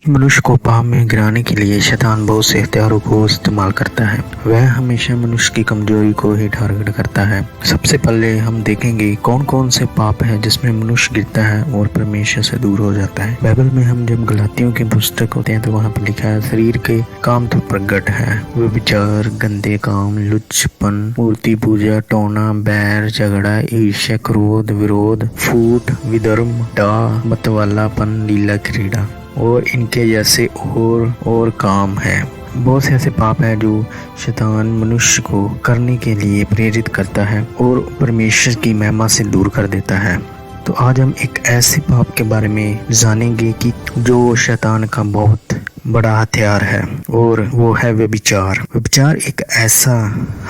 मनुष्य को पाप में गिराने के लिए शैतान बहुत से हथियारों को इस्तेमाल करता है। वह हमेशा मनुष्य की कमजोरी को ही टारगेट करता है। सबसे पहले हम देखेंगे कौन कौन से पाप है जिसमें मनुष्य गिरता है और परमेश्वर से दूर हो जाता है। बाइबल में हम जब गलातियों की पुस्तक होते हैं तो वहाँ पर लिखा है, शरीर के काम तो प्रगट है, व्यभिचार, गंदे काम, लुच्चपन, मूर्ति पूजा, टोना, बैर, झगड़ा, ईर्ष्या, क्रोध, विरोध, फूट, विधर्म, डाह, मतवालापन, लीला, क्रीड़ा और इनके जैसे और काम है। बहुत से ऐसे पाप है जो शैतान मनुष्य को करने के लिए प्रेरित करता है और परमेश्वर की महिमा से दूर कर देता है। तो आज हम एक ऐसे पाप के बारे में जानेंगे कि जो शैतान का बहुत बड़ा हथियार है और वो है व्यभिचार। व्यभिचार एक ऐसा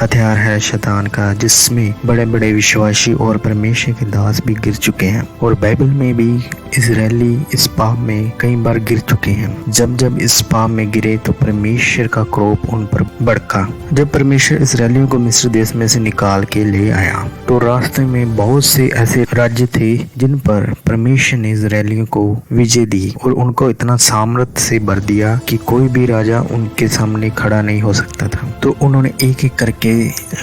हथियार है शैतान का जिसमें बड़े बड़े विश्वासी और परमेश्वर के दास भी गिर चुके हैं और बाइबल में भी इजरायली इस पाप में कई बार गिर चुके हैं। जब इस पाप में गिरे तो परमेश्वर का क्रोध उन पर भड़का। जब परमेश्वर इजरायलियों को मिस्र देश में से निकाल के ले आया तो रास्ते में बहुत से ऐसे राज्य थे जिन पर परमेश्वर ने इजरायलियों को विजय दी और उनको इतना सामर्थ्य से भर दिया कि कोई भी राजा उनके सामने खड़ा नहीं हो सकता था। तो उन्होंने एक एक करके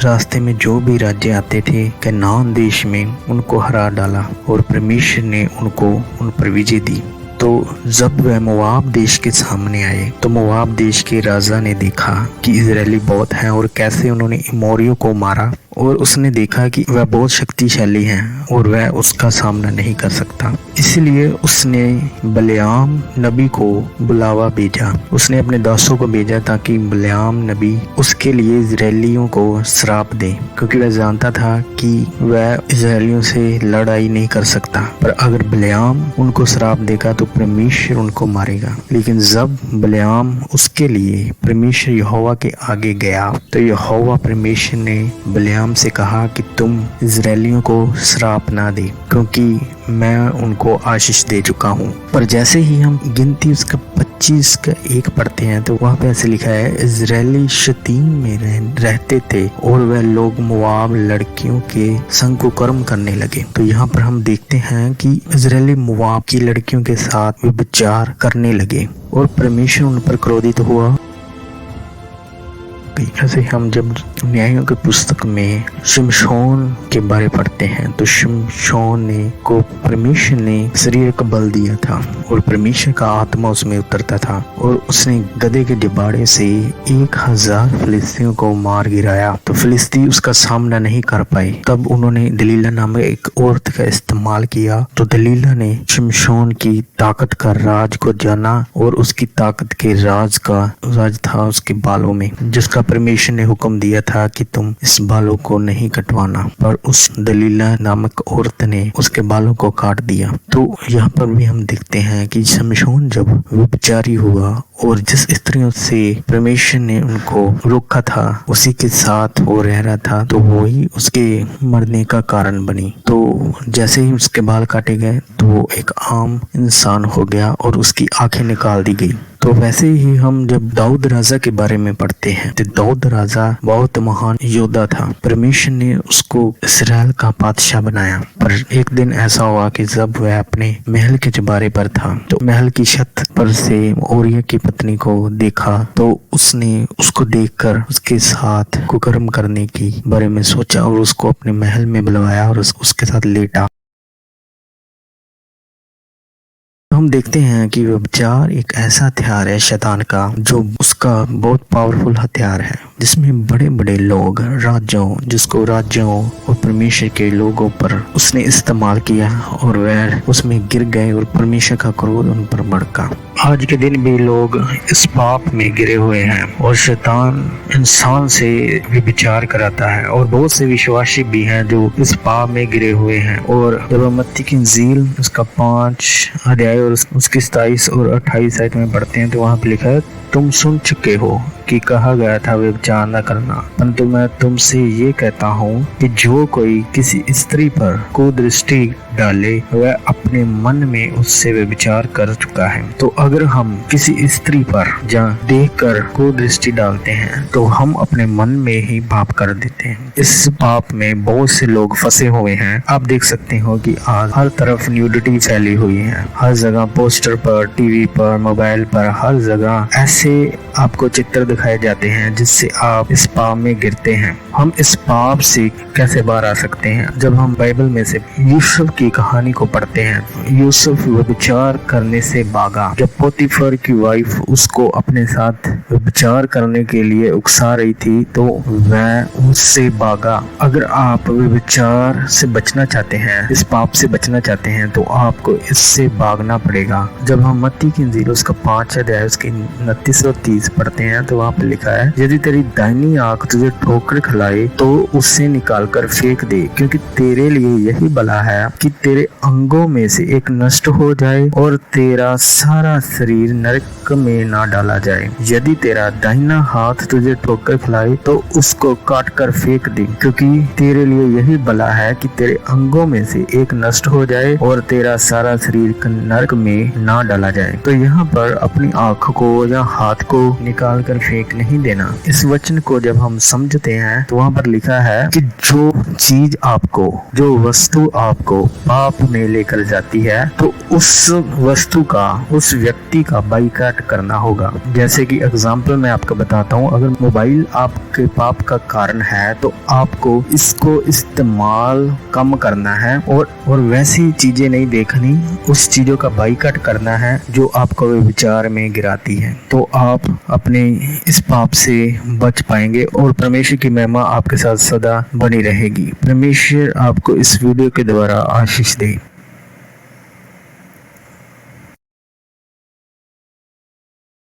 रास्ते में जो भी राज्य आते थे कनान देश में उनको हरा डाला और परमेश्वर ने उनको उन पर विजय दी। तो जब वह मोआब देश के सामने आए तो मोआब देश के राजा ने देखा कि इजरायली बहुत हैं और कैसे उन्होंने इमोरियों को मारा और उसने देखा कि वह बहुत शक्तिशाली हैं और वह उसका सामना नहीं कर सकता। इसलिए उसने बलेआम नबी को बुलावा भेजा। उसने अपने दासों को भेजा ताकि बलेआम नबी उसके लिए इजरायलियों को श्राप दे, क्योंकि वह जानता था कि वह इजरायलियों से लड़ाई नहीं कर सकता। पर अगर बलेआम उनको श्राप देगा तो परमेश्वर उनको मारेगा। लेकिन जब बलेआम उसके लिए परमेश्वर यहोवा के आगे गया तो यहोवा परमेश्वर ने बलेआम से कहा कि तुम इजरायलियों को श्राप ना दे, क्योंकि मैं उनको आशीष दे चुका हूँ। पर जैसे ही हम गिनती उसका 25 का 1 पढ़ते हैं तो वहाँ पे ऐसे लिखा है, इजरायली शतीम में रहते थे और वह लोग मोआब लड़कियों के संग कुकर्म करने लगे। तो यहाँ पर हम देखते हैं कि इजरायली मोआब की लड़कियों के साथ व्यभिचार करने लगे और परमेश्वर उन पर क्रोधित हुआ। ऐसे हम जब न्यायों की पुस्तक में शिमशोन के बारे पढ़ते हैं तो शिमशोन ने को परमेश्वर ने शरीर का बल दिया था और परमेश्वर का आत्मा उसमें उतरता था और उसने गधे के डिबाड़े से 1000 फिलिस्तियों को मार गिराया। तो फिलिस्ती उसका सामना नहीं कर पाए। तब उन्होंने दलीला नामक एक औरत का इस्तेमाल किया। तो दलीला ने शिमशोन की ताकत का राज को जाना और उसकी ताकत के राज था उसके बालों में, जिसका परमेश्वर ने हुक्म दिया था कि तुम इस बालों को नहीं कटवाना। पर उस दलीला नामक औरत ने उसके बालों को काट दिया। तो यहाँ पर भी हम देखते हैं कि शिमशोन जब व्यभिचारी हुआ और जिस स्त्रियों से परमेश्वर ने उनको रोका था उसी के साथ वो रह रहा था तो वही उसके मरने का कारण बनी। तो जैसे ही उसके बाल काटे गए तो वो एक आम इंसान हो गया और उसकी आंखें निकाल दी गई। तो वैसे ही हम जब दाऊद राजा के बारे में पढ़ते हैं तो दाऊद राजा बहुत महान योद्धा था। परमेश्वर ने उसको इस्राएल का बादशाह बनाया। पर एक दिन ऐसा हुआ कि जब वह अपने महल के चबारे पर था तो महल की छत पर से ओरिया की पत्नी को देखा तो उसने उसको देखकर उसके साथ कुकर्म करने की बारे में सोचा और उसको अपने महल में बुलवाया और उसके साथ लेटा। हम देखते हैं कि व्यभिचार एक ऐसा हथियार है शैतान का जो उसका बहुत पावरफुल हथियार है, जिसमें बड़े बड़े लोग राज्यों और परमेश्वर के लोगों पर उसने इस्तेमाल किया और वह उसमें गिर गए और परमेश्वर का क्रोध उन पर भड़का। आज के दिन भी लोग इस पाप में गिरे हुए हैं और शैतान इंसान से व्यभिचार कराता है और बहुत से विश्वासी भी हैं जो इस पाप में गिरे हुए हैं। और जब हम मत्ती की इंजील उसका 5 अध्याय और उसकी 27 और 28 आयत में पढ़ते हैं तो वहाँ पे लिखा है, तुम सुन चुके हो कि कहा गया था व्यभिचार न करना, परंतु मैं तुमसे ये कहता हूँ कि जो कोई किसी स्त्री पर कुदृष्टि डाले वह अपने मन में उससे व्यभिचार कर चुका है। तो अगर हम किसी स्त्री पर जहाँ देखकर कुदृष्टि डालते हैं तो हम अपने मन में ही पाप कर देते हैं। इस पाप में बहुत से लोग फंसे हुए हैं। आप देख सकते हो कि आज हर तरफ न्यूडिटी फैली हुई है, हर जगह पोस्टर पर, टीवी पर, मोबाइल पर, हर जगह ऐसे आपको चित्र दिखाए जाते हैं जिससे आप इस पाप में गिरते हैं। हम इस पाप से कैसे बाहर आ सकते हैं? जब हम बाइबल में से यूसुफ की कहानी को पढ़ते हैं। यूसुफ व्यभिचार करने से भागा। जब पोतीफर की वाइफ उसको अपने साथ व्यभिचार करने के लिए उकसा रही थी तो वह उससे भागा। अगर आप व्यभिचार से बचना चाहते हैं, इस पाप से बचना चाहते हैं तो आपको इससे भागना पड़ेगा। जब हम मत्ती की इंजील उसका 5 अध्याय उसकी 29 और 30 पढ़ते हैं तो वहाँ पे लिखा है, यदि तेरी दाहिनी आंख तुझे ठोकर खिलाए तो उससे निकालकर फेंक दे, क्योंकि तेरे लिए यही भला है कि तेरे अंगों में से एक नष्ट हो जाए और तेरा सारा शरीर नरक में ना डाला जाए। यदि तेरा दाहिना हाथ तुझे ठोकर खिलाए तो उसको काट कर फेंक दे, क्योंकि तेरे लिए यही भला है कि तेरे अंगों में से एक नष्ट हो जाए और तेरा सारा शरीर नरक में ना डाला जाए। तो यहाँ पर अपनी आंख को या हाथ को निकाल कर फेंक नहीं देना। इस वचन को जब हम समझते हैं तो वहाँ पर लिखा है कि जो चीज आपको, जो वस्तु आपको पाप में लेकर जाती है तो उस वस्तु का, उस व्यक्ति का बाइकाट करना होगा। जैसे कि एग्जाम्पल मैं आपको बताता हूँ, अगर मोबाइल आपके पाप का कारण है तो आपको इसको इस्तेमाल कम करना है और वैसी चीजें नहीं देखनी, उस चीजों का बाइकाट करना है जो आपको विचार में गिराती है। तो आप अपने इस पाप से बच पाएंगे और परमेश्वर की महिमा आपके साथ सदा बनी रहेगी। परमेश्वर आपको इस वीडियो के द्वारा आशीष दे।